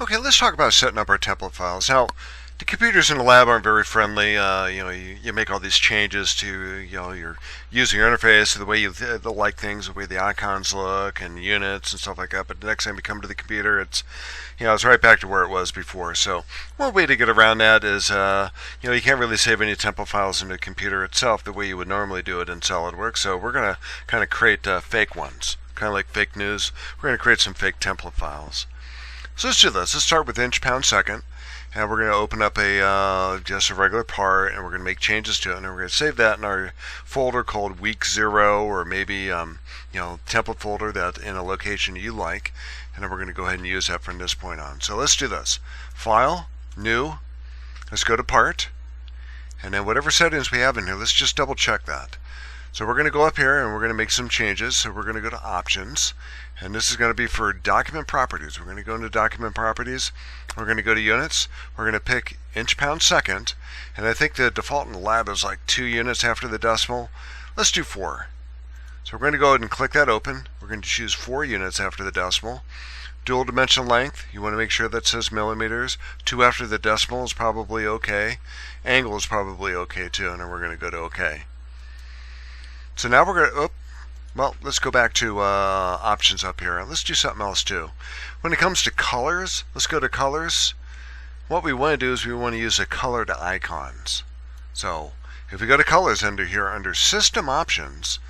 Okay, let's talk about setting up our template files. Now, the computers in the lab aren't very friendly. You make all these changes to your user interface, the way you like things, the way the icons look, and units and stuff like that. But the next time you come to the computer, it's right back to where it was before. So one way to get around that is you can't really save any template files in the computer itself the way you would normally do it in SolidWorks. So we're gonna kind of create fake ones, kind of like fake news. We're gonna create some fake template files. So let's do this. Let's start with inch, pound, second, and we're going to open up just a regular part, and we're going to make changes to it, and we're going to save that in our folder called week 0, or maybe template folder that in a location you like, and then we're going to go ahead and use that from this point on. So let's do this. File, new. Let's go to part, and then whatever settings we have in here, let's just double check that. So we're going to go up here and we're going to make some changes. So we're going to go to options, and this is going to be for document properties. We're going to go into document properties. We're going to go to units. We're going to pick inch, pound, second, and I think the default in the lab is like 2 units after the decimal. Let's do 4. So we're going to go ahead and click that open. We're going to choose 4 units after the decimal. Dual dimension length, you want to make sure that says millimeters. 2 after the decimal is probably okay. Angle is probably okay too, and then we're going to go to OK. So now we're going to, let's go back to options up here. Let's do something else too. When it comes to colors, let's go to colors. What we want to do is we want to use the colored icons. So if we go to colors under here, under system options,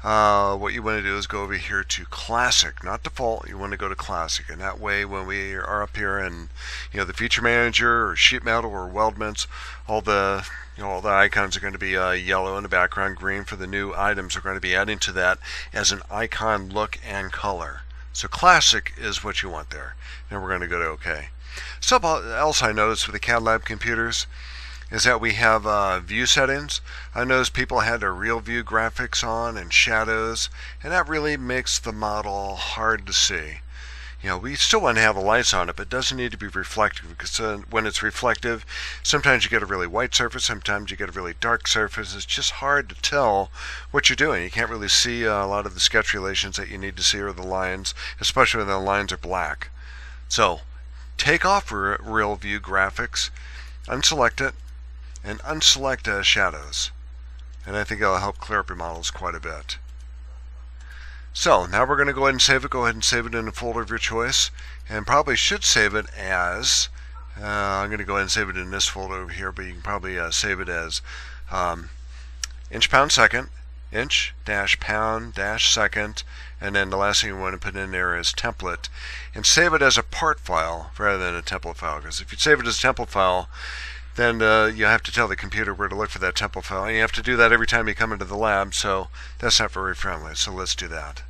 what you want to do is go over here to classic, not default. You want to go to classic, and that way when we are up here in the feature manager or sheet metal or weldments, all the icons are going to be yellow in the background, green for the new items. We're going to be adding to that as an icon look and color. So classic is what you want there. And we're going to go to OK. Something else I noticed with the CAD Lab computers is that we have view settings. I noticed people had their real view graphics on and shadows, and that really makes the model hard to see. We still want to have the lights on it, but it doesn't need to be reflective, because when it's reflective, sometimes you get a really white surface, sometimes you get a really dark surface. It's just hard to tell what you're doing. You can't really see a lot of the sketch relations that you need to see, or the lines, especially when the lines are black. So take off real view graphics, unselect it, and unselect shadows. And I think it'll help clear up your models quite a bit. So now we're going to go ahead and save it. Go ahead and save it in a folder of your choice, and probably should save it as, I'm going to go ahead and save it in this folder over here, but you can probably save it as inch, pound, second, inch, dash, pound, dash, second, and then the last thing you want to put in there is template, and save it as a part file rather than a template file, because if you save it as a template file, then you have to tell the computer where to look for that template file, and you have to do that every time you come into the lab, so that's not very friendly. So let's do that.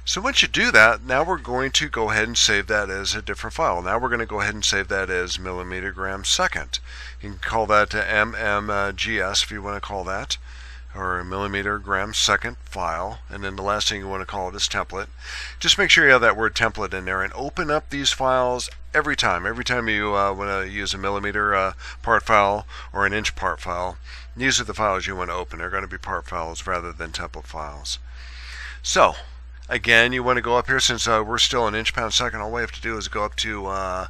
So once you do that, now we're going to go ahead and save that as a different file. Now we're going to go ahead and save that as millimeter gram second. You can call that mmgs if you want to call that, or a millimeter gram second file, and then the last thing you want to call it is template. Just make sure you have that word template in there, and open up these files every time you want to use a millimeter part file or an inch part file. These are the files you want to open. They're going to be part files rather than template files. So again, you want to go up here, since we're still in inch, pound, second. All we have to do is go up to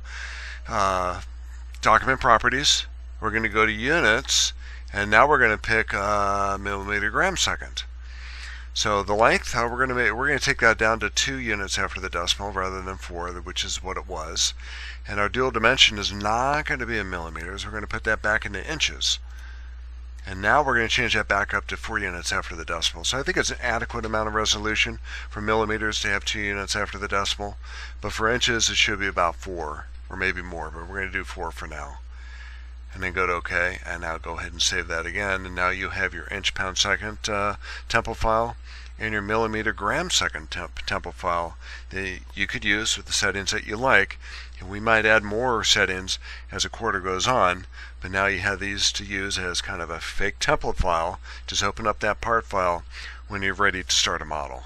document properties. We're going to go to units, and now we're going to pick millimeter gram second. So the length, we're going to take that down to 2 units after the decimal rather than 4, which is what it was. And our dual dimension is not going to be in millimeters. We're going to put that back into inches. And now we're going to change that back up to 4 units after the decimal. So I think it's an adequate amount of resolution for millimeters to have 2 units after the decimal. But for inches, it should be about 4, or maybe more. But we're going to do 4 for now. And then go to OK, and now go ahead and save that again, and now you have your inch, pound, second template file and your millimeter gram second template file that you could use with the settings that you like. And we might add more settings as a quarter goes on, but now you have these to use as kind of a fake template file. Just open up that part file when you're ready to start a model.